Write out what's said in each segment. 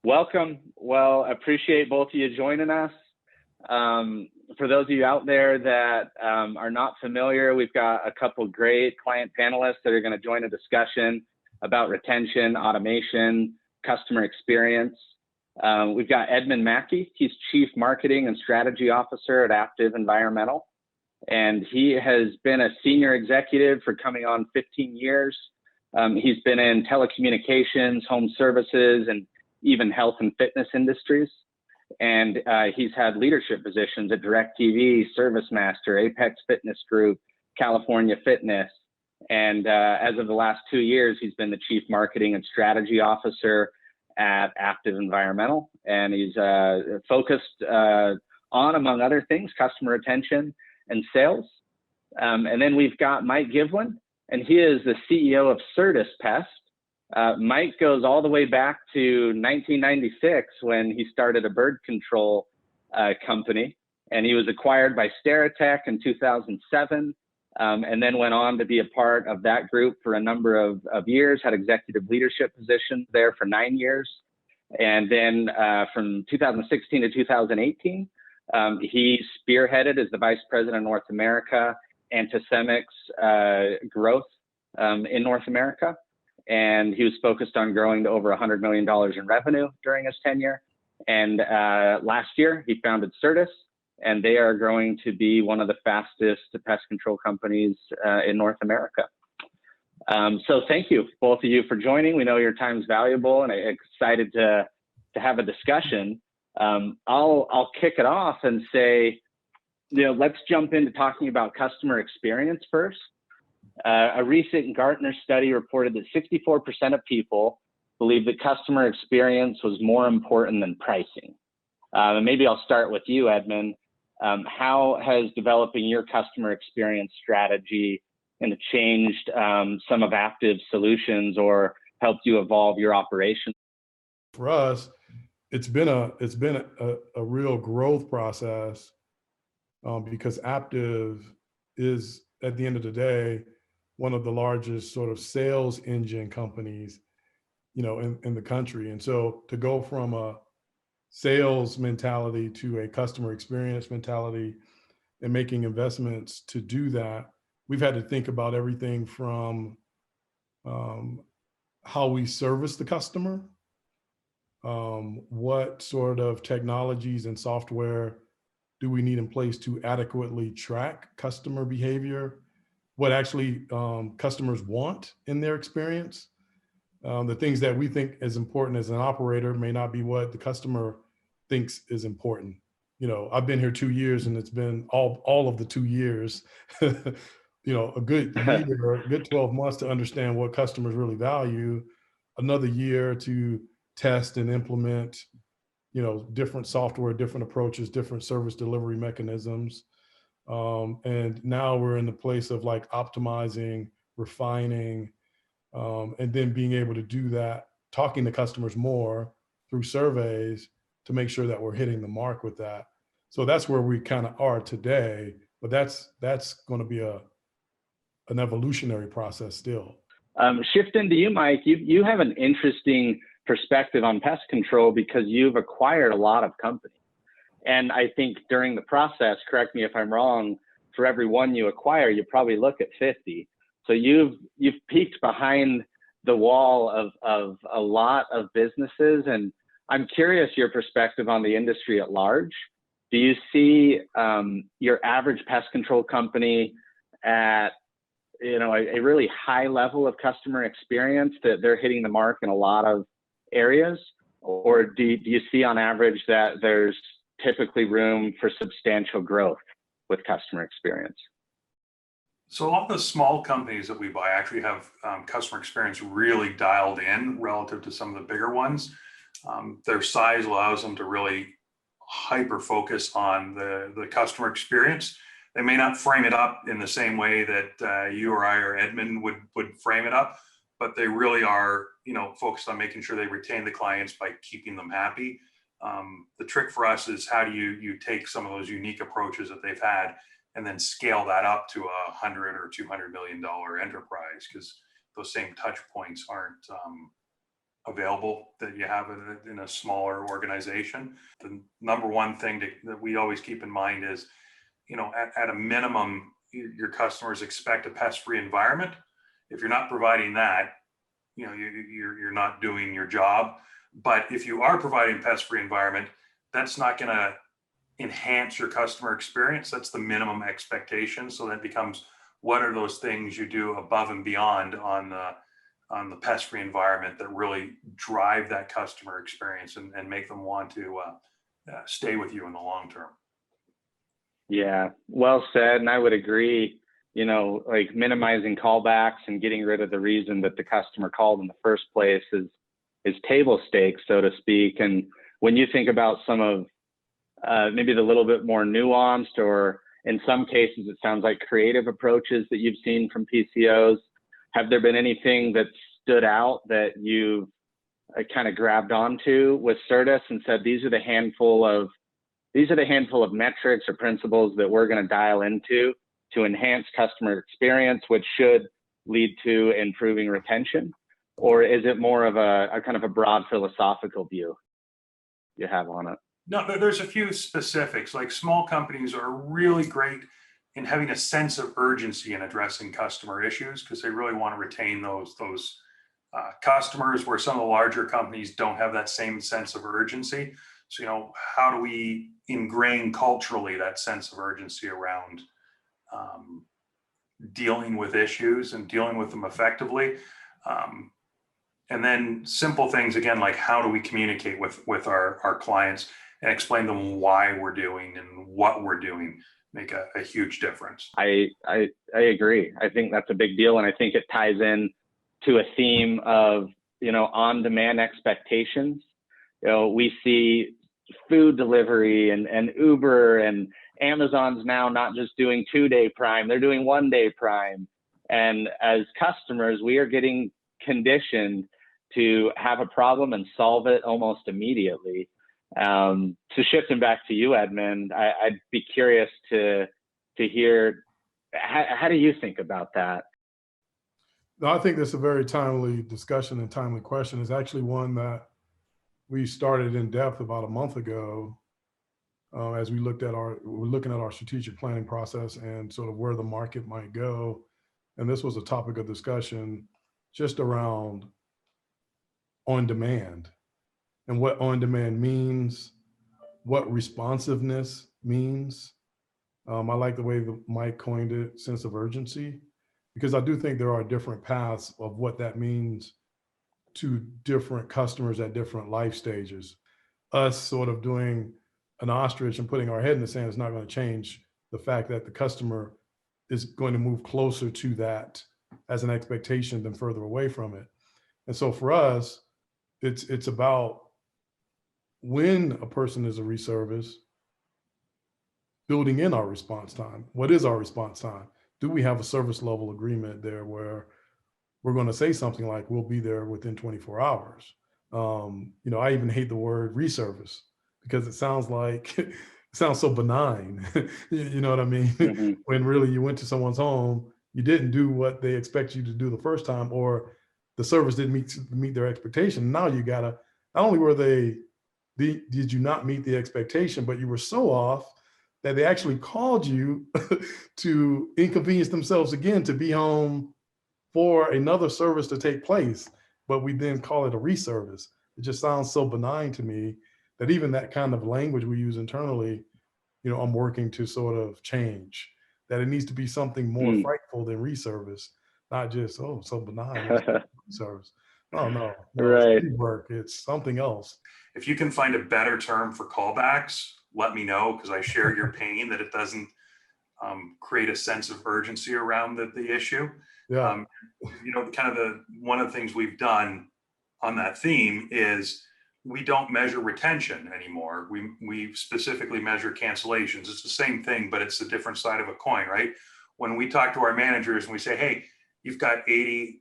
Welcome. Well, appreciate both of you joining us. For those of you out there that are not familiar, we've got a couple great client panelists that are going to join a discussion about retention, automation, customer experience. We've got Edmund Mackey. He's Chief Marketing and Strategy Officer at Aptive Environmental. And he has been a senior executive for coming on 15 years. He's been in telecommunications, home services, and even health and fitness industries. And he's had leadership positions at DirecTV, ServiceMaster, Apex Fitness Group, California Fitness. And as of the last 2 years, he's been the Chief Marketing and Strategy Officer at Aptive Environmental. And he's focused on, among other things, customer retention and sales. And then we've got Mike Givlin, and he is the CEO of Certus Pest. Mike goes all the way back to 1996 when he started a bird control company, and he was acquired by Steritech in 2007, and then went on to be a part of that group for a number of years, had executive leadership positions there for 9 years. And then from 2016 to 2018, he spearheaded as the Vice President of North America, Antisemix growth in North America. And he was focused on growing to over $100 million in revenue during his tenure. And last year, he founded Certus, and they are growing to be one of the fastest pest control companies in North America. So thank you, both of you, for joining. We know your time is valuable, and I'm excited to have a discussion. I'll kick it off and say, let's jump into talking about customer experience first. A recent Gartner study reported that 64% of people believe that customer experience was more important than pricing. And maybe I'll start with you, Edmund. How has developing your customer experience strategy changed some of Aptive's solutions or helped you evolve your operation? For us, it's been a real growth process because Aptive is, at the end of the day, one of the largest sort of sales engine companies, in the country. And so to go from a sales mentality to a customer experience mentality and making investments to do that, we've had to think about everything from how we service the customer, what sort of technologies and software do we need in place to adequately track customer behavior, what actually customers want in their experience. The things that we think is important as an operator may not be what the customer thinks is important. I've been here 2 years, and it's been all of the 2 years, a good year, or a good 12 months to understand what customers really value, another year to test and implement, different software, different approaches, different service delivery mechanisms. And now we're in the place of optimizing, refining, and then being able to do that, talking to customers more through surveys to make sure that we're hitting the mark with that. So that's where we kind of are today, but that's going to be an evolutionary process still. Shifting to you, Mike, you have an interesting perspective on pest control because you've acquired a lot of companies. And I think during the process, correct me if I'm wrong, for every one you acquire, you probably look at 50. So you've peeked behind the wall of a lot of businesses. And I'm curious your perspective on the industry at large. Do you see your average pest control company at a really high level of customer experience, that they're hitting the mark in a lot of areas? Or do you see on average that there's typically room for substantial growth with customer experience? So all the small companies that we buy actually have customer experience really dialed in relative to some of the bigger ones. Their size allows them to really hyper focus on the customer experience. They may not frame it up in the same way that you or I or Edmund would frame it up, but they really are, focused on making sure they retain the clients by keeping them happy. The trick for us is how do you take some of those unique approaches that they've had and then scale that up to $100 or $200 million enterprise, because those same touch points aren't available that you have in a smaller organization. The number one thing that we always keep in mind is, at a minimum, your customers expect a pest-free environment. If you're not providing that, you're not doing your job. But if you are providing pest-free environment, that's not going to enhance your customer experience. That's the minimum expectation. So that becomes, what are those things you do above and beyond on the pest-free environment that really drive that customer experience and make them want to stay with you in the long term? Yeah, well said. And I would agree, like minimizing callbacks and getting rid of the reason that the customer called in the first place is table stakes, so to speak. And when you think about some of maybe the little bit more nuanced, or in some cases, it sounds like creative approaches that you've seen from PCOs, have there been anything that stood out that you've kind of grabbed onto with Certus and said, these are the handful of metrics or principles that we're going to dial into to enhance customer experience, which should lead to improving retention? Or is it more of a kind of a broad philosophical view you have on it? No, there's a few specifics. Like, small companies are really great in having a sense of urgency in addressing customer issues, because they really want to retain those customers, where some of the larger companies don't have that same sense of urgency. So, how do we ingrain culturally that sense of urgency around dealing with issues and dealing with them effectively? And then simple things, again, like, how do we communicate with our clients and explain them why we're doing and what we're doing, make a huge difference. I agree. I think that's a big deal. And I think it ties in to a theme of, on-demand expectations. We see food delivery and Uber and Amazon's now not just doing 2-day Prime, they're doing 1-day Prime. And as customers, we are getting conditioned to have a problem and solve it almost immediately. So shifting back to you, Edmund, I'd be curious to hear, how do you think about that? No, I think that's a very timely discussion and timely question. It's actually one that we started in depth about a month ago, as we're looking at our strategic planning process and sort of where the market might go. And this was a topic of discussion just around on demand and what on demand means, what responsiveness means. I like the way that Mike coined it, sense of urgency, because I do think there are different paths of what that means to different customers at different life stages. Us sort of doing an ostrich and putting our head in the sand is not going to change the fact that the customer is going to move closer to that as an expectation than further away from it. And so for us, it's about, when a person is a reservice, building in our response time. What is our response time? Do we have a service level agreement there where we're going to say something like, we'll be there within 24 hours? I even hate the word reservice, because it sounds so benign. You know what I mean? Mm-hmm. When really you went to someone's home, you didn't do what they expect you to do the first time, or the service didn't meet their expectation. Now you gotta, not only did you not meet the expectation, but you were so off that they actually called you to inconvenience themselves again to be home for another service to take place. But we then call it a reservice. It just sounds so benign to me that even that kind of language we use internally, I'm working to sort of change, that it needs to be something more frightful than reservice, not just, so benign, service. No, right. It's work. It's something else. If you can find a better term for callbacks, let me know, because I share your pain that it doesn't create a sense of urgency around the issue. Yeah. One of the things we've done on that theme is we don't measure retention anymore. We specifically measure cancellations. It's the same thing, but it's a different side of a coin, right? When we talk to our managers and we say, hey, you've got 80%,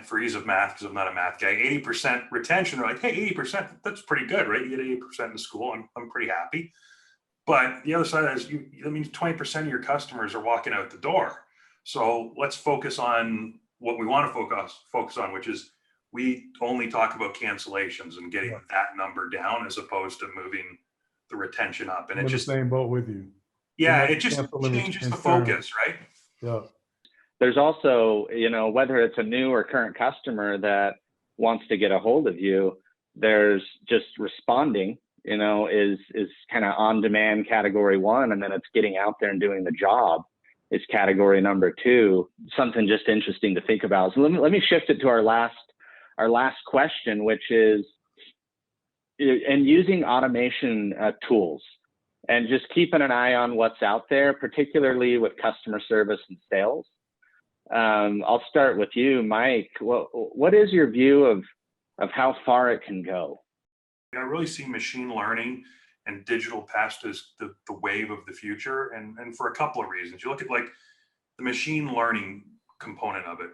for ease of math, because I'm not a math guy, 80% retention. They're like, hey, 80%, that's pretty good, right? You get 80% in school. I'm pretty happy. But the other side of that is that means 20% of your customers are walking out the door. So let's focus on what we want to focus on, which is we only talk about cancellations and getting Yeah. that number down as opposed to moving the retention up. And I'm it in the just, same boat with you. yeah, it just Cancel and changes the return. focus, right? Yeah. There's also, whether it's a new or current customer that wants to get a hold of you, there's just responding, is kind of on demand category one, and then it's getting out there and doing the job is category number two. Something just interesting to think about. So let me shift it to our last question, which is, and using automation tools and just keeping an eye on what's out there, particularly with customer service and sales. I'll start with you, Mike. What is your view of how far it can go? I really see machine learning and digital pest as the wave of the future, and for a couple of reasons. You look at like the machine learning component of it.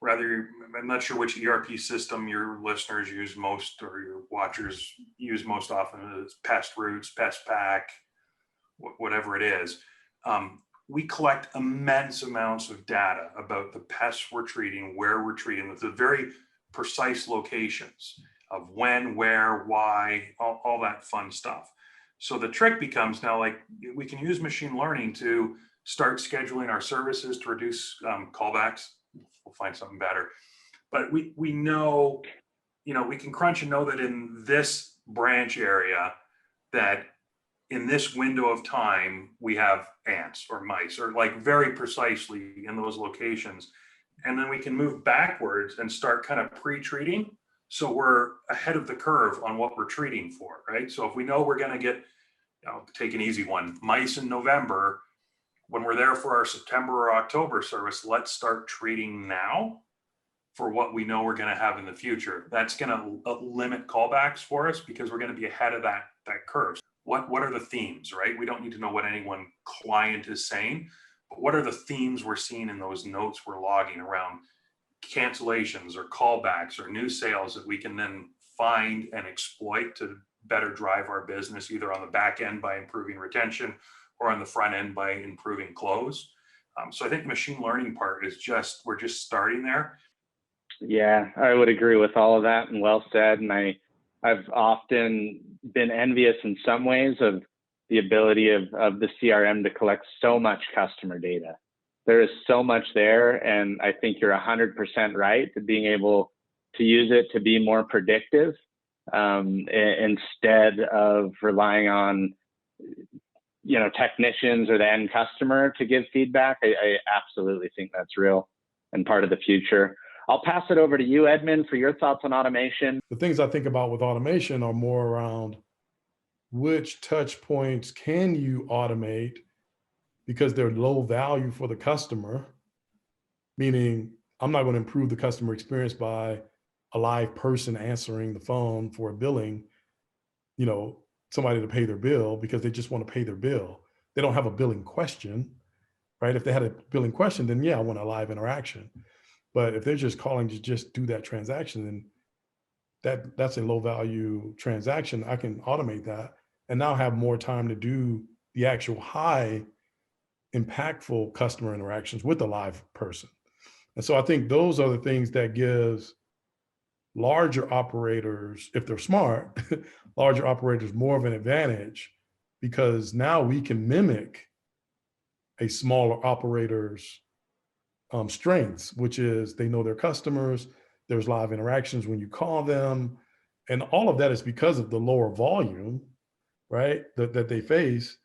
I'm not sure which ERP system your listeners use most or your watchers use most often. It's Pest Roots, Pest Pack, whatever it is. We collect immense amounts of data about the pests we're treating, where we're treating, with the very precise locations of when, where, why, all that fun stuff. So the trick becomes now, like, we can use machine learning to start scheduling our services to reduce callbacks. We'll find something better. But we know, we can crunch and know that in this branch area, that in this window of time, we have ants or mice, or like very precisely in those locations. And then we can move backwards and start kind of pre-treating. So we're ahead of the curve on what we're treating for, right? So if we know we're going to get, take an easy one, mice in November, when we're there for our September or October service, let's start treating now for what we know we're going to have in the future. That's going to limit callbacks for us because we're going to be ahead of that curve. What are the themes, right? We don't need to know what any one client is saying, but what are the themes we're seeing in those notes we're logging around cancellations or callbacks or new sales that we can then find and exploit to better drive our business, either on the back end by improving retention or on the front end by improving close. So I think the machine learning part is we're just starting there. Yeah, I would agree with all of that, and well said. And I've often been envious in some ways of the ability of the CRM to collect so much customer data. There is so much there, and I think you're 100% right to being able to use it to be more predictive instead of relying on technicians or the end customer to give feedback. I absolutely think that's real and part of the future. I'll pass it over to you, Edmund, for your thoughts on automation. The things I think about with automation are more around which touch points can you automate because they're low value for the customer, meaning I'm not going to improve the customer experience by a live person answering the phone for a billing, somebody to pay their bill because they just want to pay their bill. They don't have a billing question, right? If they had a billing question, then yeah, I want a live interaction. But if they're just calling to just do that transaction, then that's a low value transaction. I can automate that and now have more time to do the actual high impactful customer interactions with a live person. And so I think those are the things that gives larger operators, if they're smart, larger operators more of an advantage, because now we can mimic a smaller operator's strengths, which is they know their customers, there's live interactions when you call them, and all of that is because of the lower volume, right, that they face,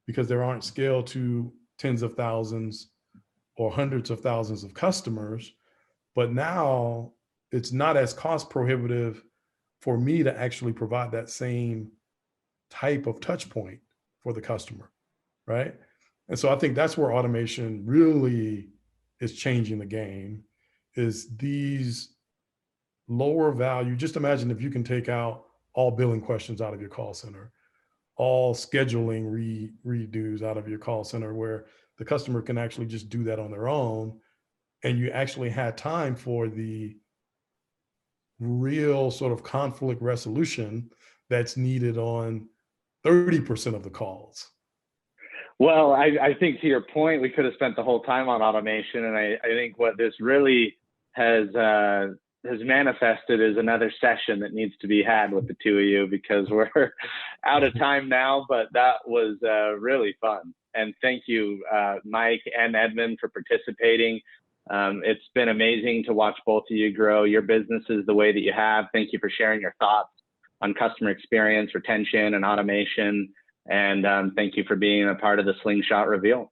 because there aren't scale to tens of thousands or hundreds of thousands of customers. But now it's not as cost prohibitive for me to actually provide that same type of touch point for the customer, right? And so I think that's where automation really is changing the game, is these lower value. Just imagine if you can take out all billing questions out of your call center, all scheduling redos out of your call center, where the customer can actually just do that on their own. And you actually had time for the real sort of conflict resolution that's needed on 30% of the calls. Well, I think to your point, we could have spent the whole time on automation. And I think what this really has has manifested is another session that needs to be had with the two of you, because we're out of time now, but that was really fun. And thank you, Mike and Edmund, for participating. It's been amazing to watch both of you grow your businesses the way that you have. Thank you for sharing your thoughts on customer experience, retention, and automation. And thank you for being a part of the Slingshot reveal.